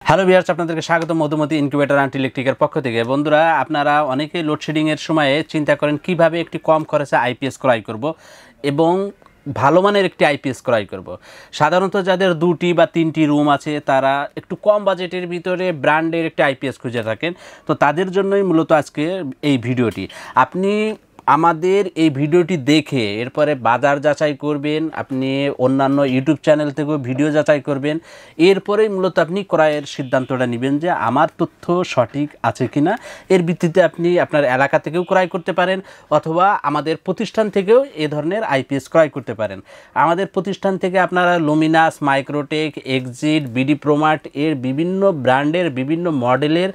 Hello viewers, আপনাদেরকে স্বাগত Madhumati incubator and ইলেকট্রিকের পক্ষ থেকে। বন্ধুরা, আপনারা অনেকেই লোডশেডিংয়ের সময়ে চিন্তা করেন কিভাবে একটি কম খরচে আইপিএস ক্রয় করব এবং ভালো মানের একটি আইপিএস ক্রয় করব। সাধারণত যাদের 2টি বা 3টি রুম আছে তারা একটু কম বাজেটের ভিতরে ব্র্যান্ডের একটি আইপিএস খুঁজে থাকেন, তো তাদের জন্যই মূলত আজকে এই ভিডিওটি। আপনি আমাদের এই ভিডিওটি দেখে এরপরে বাজার যাচাই করবেন, আপনি অন্যান্য ইউটিউব চ্যানেল থেকেও ভিডিও যাচাই করবেন, এরপরেই মূলত আপনি ক্রয়ের সিদ্ধান্তটা নেবেন যে আমার তথ্য সঠিক আছে কিনা। এর ভিত্তিতে আপনি আপনার এলাকা থেকেও ক্রয় করতে পারেন অথবা আমাদের প্রতিষ্ঠান থেকেও এ ধরনের আইপিএস ক্রয় করতে পারেন। আমাদের প্রতিষ্ঠান থেকে আপনারা লুমিনাস, মাইক্রোটেক, এক্সিট, বিডি প্রোমার্ট এর বিভিন্ন ব্র্যান্ডের বিভিন্ন মডেলের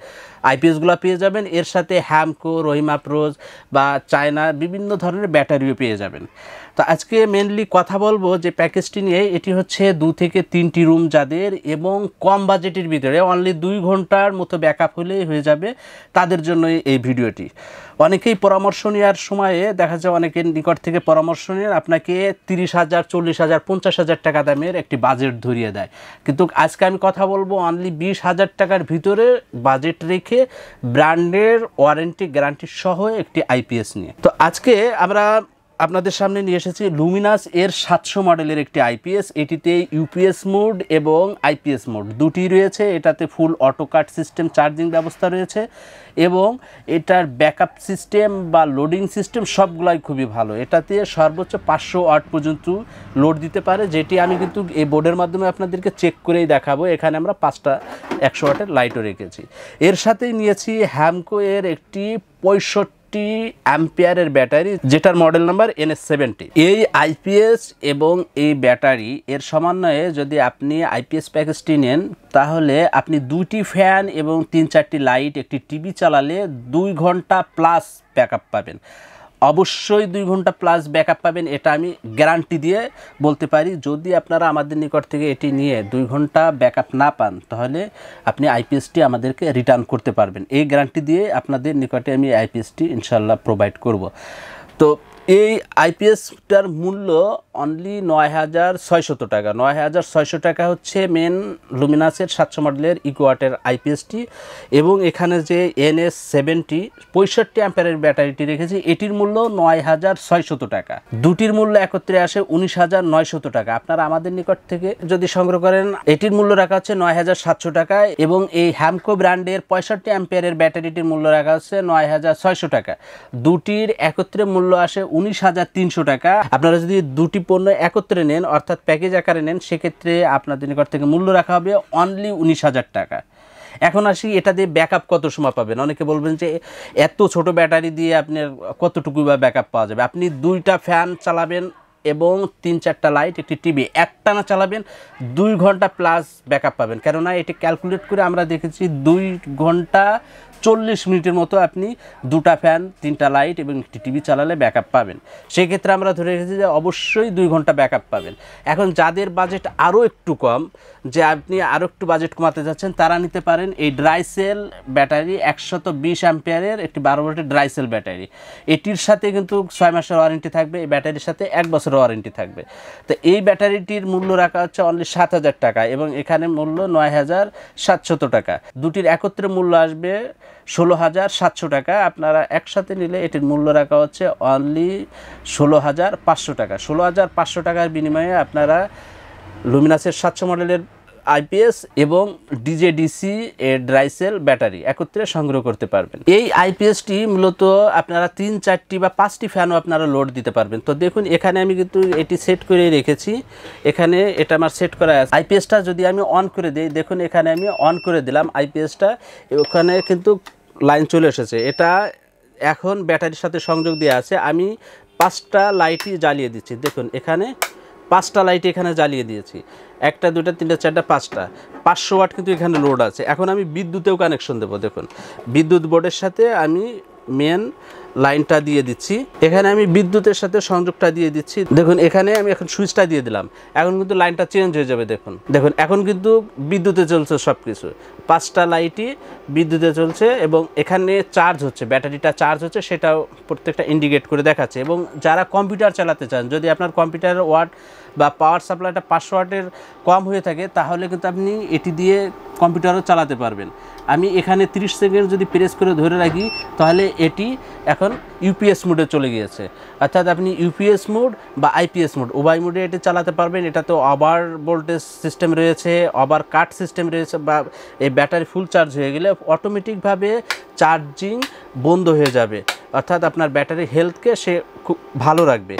আইপিএসগুলো পেয়ে যাবেন। এর সাথে হ্যামকো, রহিমা প্রোজ বা চায়না বিভিন্ন ধরনের ব্যাটারিও পেয়ে যাবেন। তো আজকে মেনলি কথা বলবো যে প্যাকেজটি নিয়ে। এটি হচ্ছে 2 থেকে 3টি রুম যাদের এবং কম বাজেটের ভিতরে অনলি 2 ঘন্টার মতো ব্যাকআপ হলেই হয়ে যাবে, তাদের জন্য এই ভিডিওটি। অনেকেই পরামর্শ নেওয়ার সময়ে দেখা যায় অনেকের নিকট থেকে পরামর্শ নিয়ে আপনাকে 30,000, 40,000, 50,000 টাকা দামের একটি বাজেট ধরিয়ে দেয়, কিন্তু আজকে আমি কথা বলবো অনলি 20,000 টাকার ভিতরে বাজেট রেখে ব্র্যান্ডের ওয়ারেন্টি গ্যারান্টি সহ একটি আইপিএস নিয়ে। তো আজকে আমরা আপনাদের সামনে নিয়ে এসেছি লুমিনাস এর 700 মডেলের একটি আইপিএস। এটিতে ইউপিএস মোড এবং আইপিএস মোড দুটি রয়েছে। এটাতে ফুল অটো কাট সিস্টেম চার্জিং ব্যবস্থা রয়েছে এবং এটার ব্যাকআপ সিস্টেম বা লোডিং সিস্টেম সবগুলাই খুবই ভালো। এটাতে সর্বোচ্চ 500 ওয়াট পর্যন্ত লোড দিতে পারে, যেটি আমি কিন্তু এই বোর্ডের মাধ্যমে আপনাদেরকে চেক করেই দেখাবো। এখানে আমরা 5টা 100 ওয়াটের লাইটও রেখেছি। এর সাথেই নিয়েছি হ্যামকো এর একটি 65 অ্যাম্পিয়ারের ব্যাটারি, যেটার মডেল নাম্বার NS70। এই আইপিএস এবং এই ব্যাটারি এর সমন্বয়ে যদি আপনি আইপিএস প্যাকেজটি নেন তাহলে আপনি 2টি ফ্যান এবং 3-4টি লাইট, একটি টিভি চালালে 2 ঘন্টা প্লাস ব্যাকআপ পাবেন। অবশ্যই 2 ঘন্টা প্লাস ব্যাকআপ পাবেন, এটা আমি গ্যারান্টি দিয়ে বলতে পারি। যদি আপনারা আমাদের নিকট থেকে এটি নিয়ে 2 ঘন্টা ব্যাকআপ না পান তাহলে আপনি আইপিএসটি আমাদেরকে রিটার্ন করতে পারবেন। এই গ্যারান্টি দিয়ে আপনাদের নিকটে আমি আইপিএসটি ইনশাল্লাহ প্রোভাইড করব। তো এই আইপিএসটার মূল্য অনলি 9,600 টাকা। 9,600 টাকা হচ্ছে মেন লুমিনাসের 700 মডেলের ইকোয়াটের আইপিএসটি। এবং এখানে যে NS70 65 অ্যাম্পিয়ারের ব্যাটারিটি রেখেছি, এটির মূল্য 9,600 টাকা। দুটির মূল্য একত্রে আসে 19,900 টাকা। আপনারা আমাদের নিকট থেকে যদি সংগ্রহ করেন এটির মূল্য রাখা হচ্ছে 9,700 টাকা এবং এই হ্যামকো ব্র্যান্ডের 65 অ্যাম্পিয়ারের ব্যাটারিটির মূল্য রাখা হচ্ছে 9,600 টাকা। দুটির একত্রে মূল্য আসে 19,300 টাকা। আপনারা যদি দুটি পণ্য একত্রে নেন অর্থাৎ প্যাকেজ আকারে নেন সেক্ষেত্রে আপনাদের নিকট থেকে মূল্য রাখা হবে অনলি 19,000 টাকা। এখন আসি এটা দিয়ে ব্যাকআপ কত সময় পাবেন। অনেকে বলবেন যে এত ছোট ব্যাটারি দিয়ে আপনার কতটুকু বা ব্যাকআপ পাওয়া যাবে। আপনি 2টা ফ্যান চালাবেন এবং 3-4টা লাইট, একটি টিভি একটানা চালাবেন, 2 ঘন্টা প্লাস ব্যাকআপ পাবেন। কেননা এটি ক্যালকুলেট করে আমরা দেখেছি 2 ঘন্টা 40 মিনিটের মতো আপনি 2টা ফ্যান, 3টা লাইট এবং একটি টিভি চালালে ব্যাকআপ পাবেন। সেক্ষেত্রে আমরা ধরে রেখেছি যে অবশ্যই 2 ঘন্টা ব্যাকআপ পাবেন। এখন যাদের বাজেট আরও একটু কম, যে আপনি আরও একটু বাজেট কমাতে যাচ্ছেন, তারা নিতে পারেন এই ড্রাইসেল ব্যাটারি 120 অ্যাম্পিয়ারের একটি 12 ভোল্টের ড্রাইসেল ব্যাটারি। এটির সাথে কিন্তু 6 মাসের ওয়ারেন্টি থাকবে, এই ব্যাটারির সাথে 1 বছরের ওয়ারেন্টি থাকবে। তো এই ব্যাটারিটির মূল্য রাখা হচ্ছে অনলি 7,000 টাকা এবং এখানে মূল্য 9,700 টাকা। দুটির একত্রে মূল্য আসবে 16,700 টাকা। আপনারা একসাথে নিলে এটির মূল্য রাখা হচ্ছে অনলি 16,500 টাকা। 16,500 টাকার বিনিময়ে আপনারা লুমিনাসের 700 মডেলের আইপিএস এবং ডিজেডিসি এর ড্রাইসেল ব্যাটারি একত্রে সংগ্রহ করতে পারবেন। এই আইপিএসটি মূলত আপনারা 3-4টি বা 5টি ফ্যানও আপনারা লোড দিতে পারবেন। তো দেখুন এখানে আমি কিন্তু এটি সেট করে রেখেছি, এখানে এটা আমার সেট করা আছে। আইপিএসটা যদি আমি অন করে দিই, দেখুন এখানে আমি অন করে দিলাম আইপিএসটা, ওখানে কিন্তু লাইন চলে এসেছে। এটা এখন ব্যাটারির সাথে সংযোগ দেওয়া আছে। আমি 5টা লাইটই জ্বালিয়ে দিচ্ছি। দেখুন এখানে 5টা লাইট এখানে জ্বালিয়ে দিয়েছি, 1টা 2টা 3টা 4টা 5টা 500 ওয়াট কিন্তু এখানে লোড আছে। এখন আমি বিদ্যুতেও কানেকশন দেবো। দেখুন বিদ্যুৎ বোর্ডের সাথে আমি মেন লাইনটা দিয়ে দিচ্ছি, এখানে আমি বিদ্যুতের সাথে সংযোগটা দিয়ে দিচ্ছি। দেখুন এখানে আমি এখন সুইচটা দিয়ে দিলাম, এখন কিন্তু লাইনটা চেঞ্জ হয়ে যাবে। দেখুন দেখুন এখন কিন্তু বিদ্যুতে চলছে সব কিছু, 5টা লাইটই বিদ্যুতে চলছে এবং এখানে চার্জ হচ্ছে, ব্যাটারিটা চার্জ হচ্ছে, সেটাও প্রত্যেকটা ইন্ডিকেট করে দেখাচ্ছে। এবং যারা কম্পিউটার চালাতে চান, যদি আপনার কম্পিউটারের ওয়াট বা পাওয়ার সাপ্লাইটা 500 ওয়াটের কম হয়ে থাকে, তাহলে কিন্তু আপনি এটি দিয়ে কম্পিউটারও চালাতে পারবেন। আমি এখানে 30 সেকেন্ড যদি প্রেস করে ধরে রাখি, তাহলে এটি এখন ইউপিএস মোডে চলে গিয়েছে। অর্থাৎ আপনি ইউপিএস মোড বা আইপিএস মোড উভয় মোডে এটি চালাতে পারবেন। এটা তো ওভার ভোল্টেজ সিস্টেম রয়েছে, ওভার কাট সিস্টেম রয়েছে, বা এই ব্যাটারি ফুল চার্জ হয়ে গেলে অটোমেটিকভাবে চার্জিং বন্ধ হয়ে যাবে, অর্থাৎ আপনার ব্যাটারি হেলথকে সে খুব ভালো রাখবে।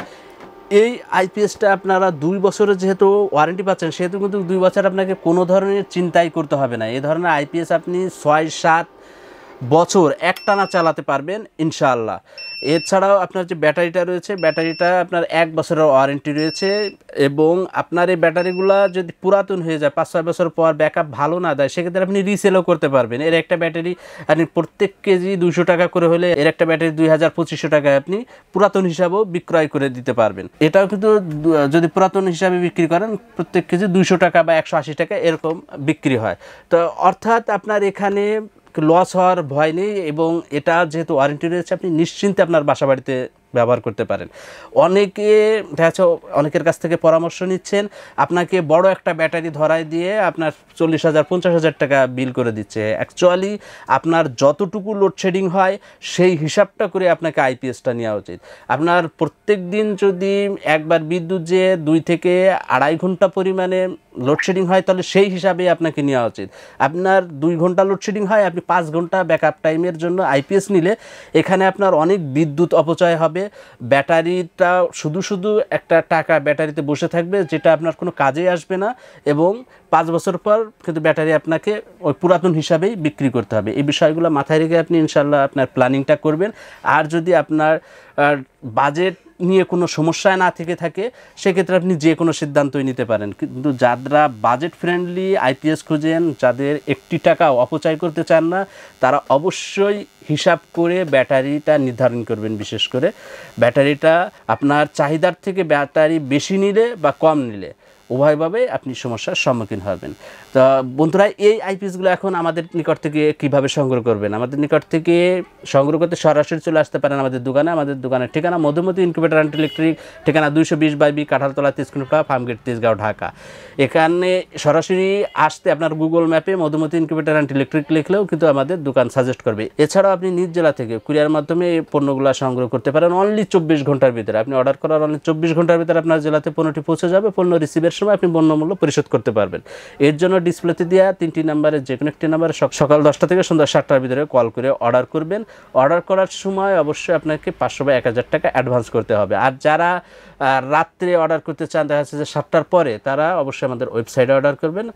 এই আইপিএসটা আপনারা 2 বছরের যেহেতু ওয়ারেন্টি পাচ্ছেন, সেহেতু কিন্তু 2 বছর আপনাকে কোনো ধরনের চিন্তাই করতে হবে না। এই ধরনের আইপিএস আপনি 6-7 বছর একটানা চালাতে পারবেন ইনশাআল্লাহ। এছাড়াও আপনার যে ব্যাটারিটা রয়েছে, ব্যাটারিটা আপনার 1 বছরের ওয়ারেন্টি রয়েছে এবং আপনার এই ব্যাটারিগুলো যদি পুরাতন হয়ে যায়, 5-6 বছর পর ব্যাকআপ ভালো না দেয়, সেক্ষেত্রে আপনি রিসেলও করতে পারবেন। এর একটা ব্যাটারি আপনি প্রত্যেক কেজি 200 টাকা করে হলে এর একটা ব্যাটারি 2000-2500 টাকায় আপনি পুরাতন হিসাবেও বিক্রয় করে দিতে পারবেন। এটাও কিন্তু যদি পুরাতন হিসাবে বিক্রি করেন, প্রত্যেক কেজি 200 টাকা বা 180 টাকা এরকম বিক্রি হয়। তো অর্থাৎ আপনার এখানে লস হওয়ার ভয় নেই এবং এটা যেহেতু ওয়ারেন্টি রয়েছে, আপনি নিশ্চিন্তে আপনার বাসা বাড়িতে ব্যবহার করতে পারেন। অনেকে দেখা যাচ্ছে অনেকের কাছ থেকে পরামর্শ নিচ্ছেন, আপনাকে বড় একটা ব্যাটারি ধরায় দিয়ে আপনার 40,000-50,000 টাকা বিল করে দিচ্ছে। অ্যাকচুয়ালি আপনার যতটুকু লোডশেডিং হয় সেই হিসাবটা করে আপনাকে আইপিএসটা নেওয়া উচিত। আপনার প্রত্যেক দিন যদি একবার বিদ্যুৎ যে 2 থেকে 2.5 ঘন্টা পরিমাণে লোডশেডিং হয়, তাহলে সেই হিসাবে আপনাকে নেওয়া উচিত। আপনার 2 ঘন্টা লোডশেডিং হয়, আপনি 5 ঘন্টা ব্যাকআপ টাইমের জন্য আইপিএস নিলে এখানে আপনার অনেক বিদ্যুৎ অপচয় হবে। ব্যাটারিটা শুধু একটা টাকা ব্যাটারিতে বসে থাকবে, যেটা আপনার কোনো কাজেই আসবে না এবং 5 বছর পর কিন্তু ব্যাটারি আপনাকে ওই পুরাতন হিসাবেই বিক্রি করতে হবে। এই বিষয়গুলো মাথায় রেখে আপনি ইনশাল্লাহ আপনার প্ল্যানিংটা করবেন। আর যদি আপনার বাজেট নিয়ে কোনো সমস্যা না থেকে থাকে, সেক্ষেত্রে আপনি যে কোনো সিদ্ধান্তই নিতে পারেন। কিন্তু যারা বাজেট ফ্রেন্ডলি আইপিএস খুঁজেন, যাদের 1 টাকাও অপচয় করতে চান না, তারা অবশ্যই হিসাব করে ব্যাটারিটা নির্ধারণ করবেন। বিশেষ করে ব্যাটারিটা আপনার চাহিদার থেকে ব্যাটারি বেশি নিলে বা কম নিলে উভয়ভাবে আপনি সমস্যার সম্মুখীন হবেন। তো বন্ধুরা, এই আইপিএসগুলো এখন আমাদের নিকট থেকে কিভাবে সংগ্রহ করবেন? আমাদের নিকট থেকে সংগ্রহ করতে সরাসরি চলে আসতে পারেন আমাদের দোকানে। আমাদের দোকানের ঠিকানা মধুমতি ইনকিউবেটর অ্যান্ড ইলেকট্রিক, ঠিকানা 220/B কাঁঠালতলা, তেজকুনিপা, ফার্মগেট, তেজগাঁও, ঢাকা। এখানে সরাসরি আসতে আপনার গুগল ম্যাপে মধুমতি ইনকিউবেটর অ্যান্ড ইলেকট্রিক লিখলেও কিন্তু আমাদের দোকান সাজেস্ট করবে। এছাড়াও আপনি নিজ জেলা থেকে কুরিয়ার মাধ্যমে এই পণ্যগুলো সংগ্রহ করতে পারেন অনলি 24 ঘন্টার ভিতরে। আপনি অর্ডার করার অনলি 24 ঘন্টার ভিতরে আপনার জেলাতে পণ্যটি পৌঁছে যাবে। পণ্য রিসিভের সময় আপনি পণ্য মূল্য পরিশোধ করতে পারবেন। এর জন্য ডিসপ্লেতে দেওয়া 3টি নাম্বারের যে কোনো একটি নাম্বারে সকাল 10টা থেকে সন্ধ্যা 7টার ভিতরে কল করে অর্ডার করবেন। অর্ডার করার সময় অবশ্যই আপনাকে 500 বা 1000 টাকা অ্যাডভান্স করতে হবে। আর যারা রাত্রে অর্ডার করতে চান, দেখা যাচ্ছে যে 7টার পরে, তারা অবশ্যই আমাদের ওয়েবসাইটে অর্ডার করবেন।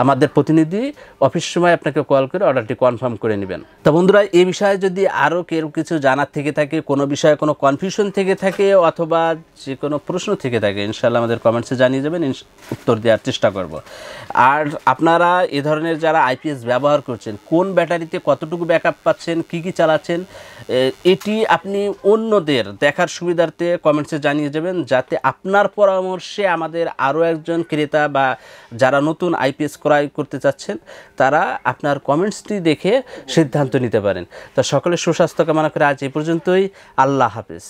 আমাদের প্রতিনিধি অফিস সময় আপনাকে কল করে অর্ডারটি কনফার্ম করে নেবেন। তো বন্ধুরা, এই বিষয়ে যদি আরও কেউ কিছু জানার থেকে থাকে, কোনো বিষয়ে কোনো কনফিউশন থেকে থাকে অথবা যে কোনো প্রশ্ন থেকে থাকে, ইনশাআল্লাহ আমাদের কমেন্টসে জানিয়ে যাবেন, উত্তর দেওয়ার চেষ্টা করব। আর আপনারা এ ধরনের যারা আইপিএস ব্যবহার করছেন, কোন ব্যাটারিতে কতটুকু ব্যাকআপ পাচ্ছেন, কি চালাচ্ছেন, এটি আপনি অন্যদের দেখার সুবিধার্থে কমেন্টসে জানিয়ে যাবেন, যাতে আপনার পরামর্শে আমাদের আরও একজন ক্রেতা বা যারা নতুন আইপিএস ক্রয় করতে চাচ্ছেন, তারা আপনার কমেন্টসটি দেখে সিদ্ধান্ত নিতে পারেন। তো সকলের সুস্বাস্থ্য কামনা করে আজ এই পর্যন্তই। আল্লাহ হাফেজ।